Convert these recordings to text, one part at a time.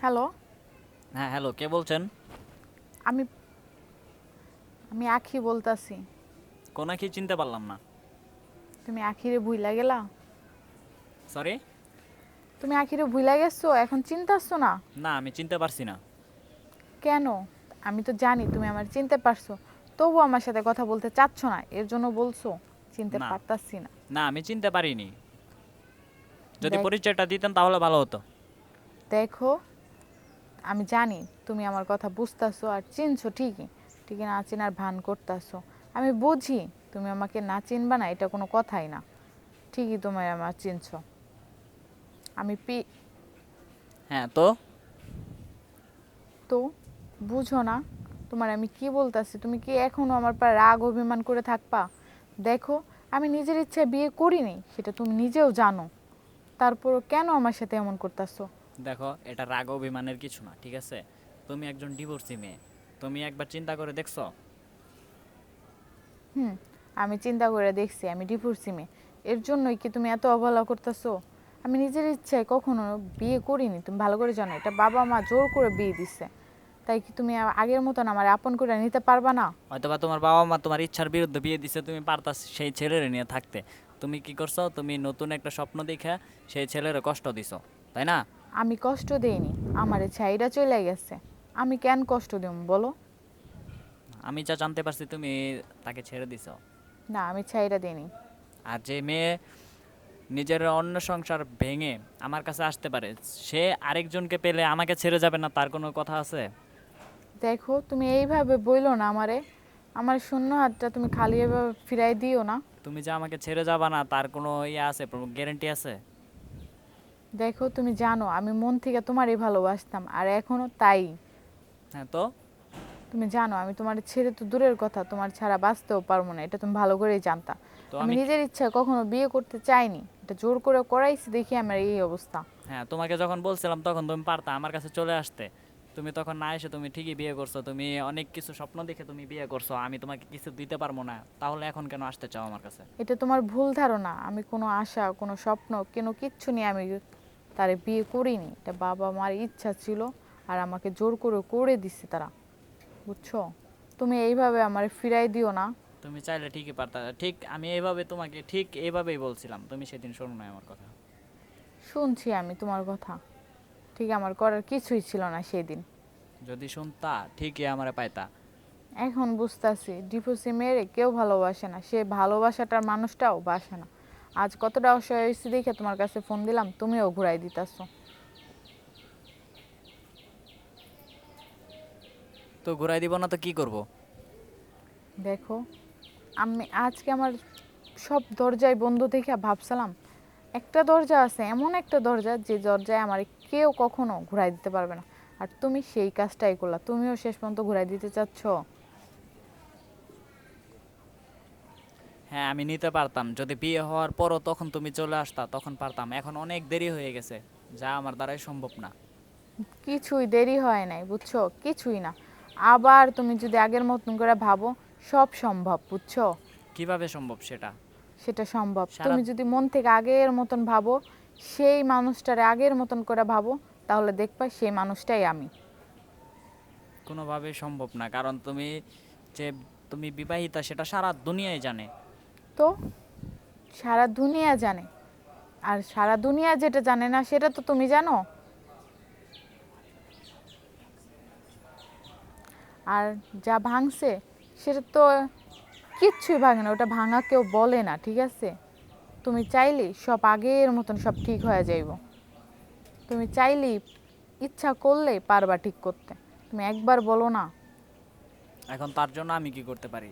Hello. হ্যাঁ, hello, কে বলছেন? আমি আমি আখি বলতাছি। কোন আঁখি চিনতে পারলাম না। তুমি আখিরে ভুইলা গেলা? সরি? তুমি আখিরে ভুইলা গেছো, এখন চিনতাছো না? না, আমি চিনতে পারছি না। কেন? আমি তো জানি তুমি আমার চিনতে পারছো, তবু আমার সাথে কথা বলতে চাচ্ছ না, এর জন্য বলছো চিনতে না, পারতাছি না। না, আমি চিনতে পারিনি। যদি দেখ পরিচয়টা দিতেন তাহলে ভালো হতো। দেখো, আমি জানি তুমি আমার কথা বুঝতাছো আর চিনছো ঠিকই, ঠিকই না চিনার ভান করতাছো। আমি বুঝি তুমি আমাকে না চিনবা না, এটা কোনো কথাই না। ঠিকই তুমি আমার চিনছো। আমি হ্যাঁ, তো? তো বুঝো না? তোমার আমি কি বলতাছি, তুমি কি এখনো আমার পর রাগ অভিমান করে থাকবা? দেখো, আমি নিজের ইচ্ছায় বিয়ে করিনি, সেটা তুমি নিজেও জানো। তারপরও কেন আমার সাথে এমন করতেছো? দেখো, এটা রাগ অভিমানের কিছু না, ঠিক আছে? তুমি একজন ডিভোর্সি মেয়ে। তুমি একবার চিন্তা করে দেখছো? হুম, আমি চিন্তা করে দেখছি আমি ডিভোর্সি মেয়ে। এর জন্যই কি তুমি এত অবহেলা করতেছো? আমি নিজের ইচ্ছায় কখনো বিয়ে করিনি, তুমি ভালো করে জানো। এটা বাবা মা জোর করে বিয়ে দিছে। তাই কি তুমি আগের মতন আমার আপন করে নিতে পারবা না? হয়তোবা তোমার বাবা মা তোমার ইচ্ছার বিরুদ্ধে বিয়ে দিছে, তুমি পারতা সেই ছেলের নিয়ে থাকতে। তুমি কি করছো? তুমি নতুন একটা স্বপ্ন দেখে সেই ছেলের কষ্ট দিছো, তাই না? আমি কষ্ট দেইনি, আমারে ছাইরা চলে গেছে। আমি কেন কষ্ট দেব বলো? আমি যা জানতে পারছি তুমি তাকে ছেড়ে দিছো। না, আমি ছাইরা দেইনি। আর যে মেয়ে নিজের অন্য সংসার ভেঙে আমার কাছে আসতে পারে, সে আরেকজনকে পেলে আমাকে ছেড়ে যাবে না, তার কোনো কথা আছে? দেখো, তুমি এইভাবে বইলো না আমারে। আমার শূন্য হাতটা তুমি খালি এভাবে ফিরাই দিও না। তুমি যে আমাকে ছেড়ে যাবা না তার কোনো ইয়ে আছে, গ্যারেন্টি আছে? দেখো, তুমি জানো আমি মন থেকে তোমারই ভালোবাসতাম, আর এখনো তাই। হ্যাঁ, তো? তুমি জানো আমি তোমার ছেড়ে তো দূরের কথা, তোমার ছাড়া বাঁচতেও পারবো না, এটা তুমি ভালো করেই জানতা। তো আমি আমি নিজের ইচ্ছা কখনো বিয়ে করতে চাইনি, এটা জোর করে করাইছি দেখি আমার এই অবস্থা। হ্যাঁ, তোমাকে যখন বলছিলাম তখন তুমি পারতা আমার কাছে চলে আসতে। তুমি তখন না এসে তুমি ঠিকই বিয়ে করছো, তুমি অনেক কিছু স্বপ্ন দেখে তুমি বিয়ে করছো, আমি তোমাকে কিছু দিতে পারবো না, তাহলে এখন কেন আসতে চাও আমার কাছে? এটা তোমার ভুল ধারণা। আমি কোনো আশা, কোনো স্বপ্ন, কোনো কিচ্ছু নিয়ে আমি তারে বিয়ে করিনি। এটা বাবা মার ইচ্ছা ছিল, আর আমাকে জোর করে করে দিচ্ছে তারা। বুঝছো? তুমি এইভাবে আমার ফিরাই দিও না। তুমি চাইলে ঠিকই পারতা, ঠিক আমি এইভাবে তোমাকে ঠিক এইভাবেই বলছিলাম, তুমি সেদিন শোনো না আমার কথা। শুনছি আমি তোমার কথা, ঠিক আমার করার কিছুই ছিল না সেদিন। যদি শুনতা ঠিকই আমারে পাইতা। এখন বুঝতাছি ডিভোর্সি মেয়েরে কেউ ভালোবাসে না, সে ভালোবাসাটার মানুষটাও বাসে না। আজ কতটা অসহায় হয়েছি দেখে তোমার কাছে ফোন দিলাম, তুমিও ঘুরাই দিতাছো। তো ঘুরাই দিব না তো কি করব? দেখো, আমি আজকে আমার সব দরজায় বন্ধ দেখে ভাবছিলাম একটা দরজা আছে, এমন একটা দরজা যে দরজায় আমার কেউ কখনো ঘুরাই দিতে পারবে না। আর তুমি সেই কাজটাই করলা, তুমিও শেষ পর্যন্ত ঘুরাই দিতে চাচ্ছ। হ্যাঁ, আমি নিতে পারতাম যদি বিয়ে হওয়ার পরও তখন তুমি চলে আসতা, তখন পারতাম। এখন অনেক দেরি হয়ে গেছে, যা আমার দ্বারাই সম্ভব না। কিছুই দেরি হয় নাই, বুঝছো? কিছুই না। আবার তুমি যদি আগের মতন করে ভাবো, সব সম্ভব, বুঝছো? কিভাবে সম্ভব সেটা? সেটা সম্ভব। সারা তুমি যদি মন থেকে আগের মতন ভাবো, সেই মানুষটারে আগের মতন করে ভাবো, তাহলে দেখবা সেই মানুষটাই আমি। কোনোভাবেই সম্ভব না, কারণ যে তুমি বিবাহিতা সেটা সারা দুনিয়ায় জানে। তো সারা দুনিয়া জানে, আর সারা দুনিয়া যেটা জানে না সেটা তো তুমি জানো। আর যা ভাঙছে সেটা তো কিচ্ছুই ভাঙে না, ওটা ভাঙা কেউ বলে না, ঠিক আছে? তুমি চাইলেই সব আগের মতন সব ঠিক হয়ে যাইব। তুমি চাইলেই, ইচ্ছা করলেই পারবা ঠিক করতে। তুমি একবার বলো না। এখন তার জন্য আমি কি করতে পারি?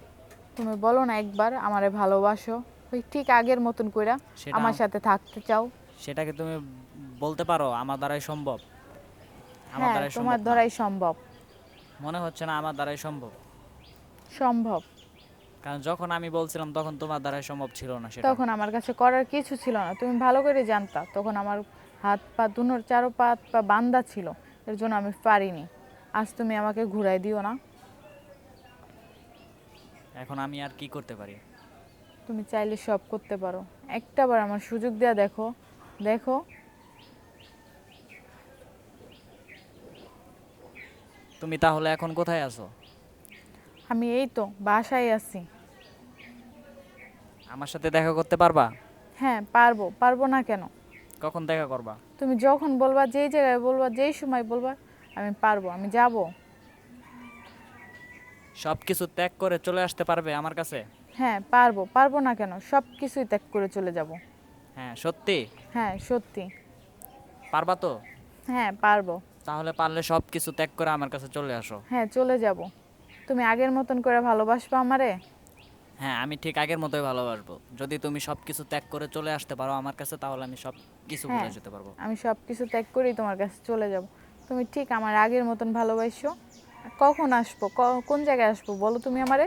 তুমি বলো না একবার আমারে ভালোবাসো, ওই ঠিক আগের মতন কইরা সেটা আমার সাথে থাকতে চাও। সেটাকে তুমি বলতে পারো আমার দ্বারাই সম্ভব? আমার হ্যাঁ, দ্বারাই তোমার সম্ভব না। দ্বারাই সম্ভব। মনে হচ্ছে না আমার দ্বারাই সম্ভব। সম্ভব। কারণ যখন আমি বলছিলাম তখন তোমার দ্বারাই সম্ভব ছিল না সেটা। তখন আমার কাছে করার কিছু ছিল না, তুমি ভালো করে জানতা। তখন আমার হাত পা দুনোর চারো পা হাত পা বান্ধা ছিল, এর জন্য আমি পারিনি। আজ তুমি আমাকে ঘুরাই দিও না। এখন আমি আর কি করতে পারি? তুমি চাইলে সব করতে পারো, একটাবার আমার সুযোগ দেয়া দেখো। দেখো, তুমি তাহলে এখন কোথায় আছো? আমি এই তো বাসায় আছি। আমার সাথে দেখা করতে পারবা? হ্যাঁ পারবো, পারবো না কেন? কখন দেখা করবা? তুমি যখন বলবা, যেই জায়গায় বলবা, যেই সময় বলবা, আমি পারবো, আমি যাব। সব কিছু ত্যাগ করে চলে আসতে পারবে আমার কাছে? হ্যাঁ পারবো, পারবো না কেন? সব কিছুই ত্যাগ করে চলে যাব। হ্যাঁ সত্যি? হ্যাঁ সত্যি। পারবা তো? হ্যাঁ পারবো। তাহলে পারলে সব কিছু ত্যাগ করে আমার কাছে চলে আসো। হ্যাঁ চলে যাব। তুমি আগের মতন করে ভালোবাসবা আমারে? হ্যাঁ আমি ঠিক আগের মতোই ভালোবাসবো। যদি তুমি সব কিছু ত্যাগ করে চলে আসতে পারো আমার কাছে, তাহলে আমি সব কিছু ভুলে হ্যাঁ যেতে পারবো। আমি সব কিছু ত্যাগ করেই তোমার কাছে চলে যাব। তুমি ঠিক আমার আগের মতন ভালোবাসো। কখন আসবো, কোন জায়গায় আসবো বলো তুমি আমারে?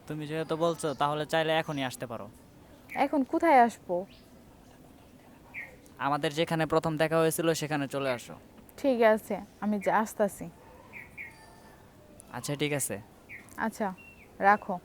তুমি যেহেতু বলছো, তাহলে চাইলে এখনই আসতে পারো। এখন কোথায় আসবো? আমাদের যেখানে প্রথম দেখা হয়েছিল সেখানে চলে আসো। ঠিক আছে, আমি আসতাছি। আচ্ছা ঠিক আছে। আচ্ছা রাখো।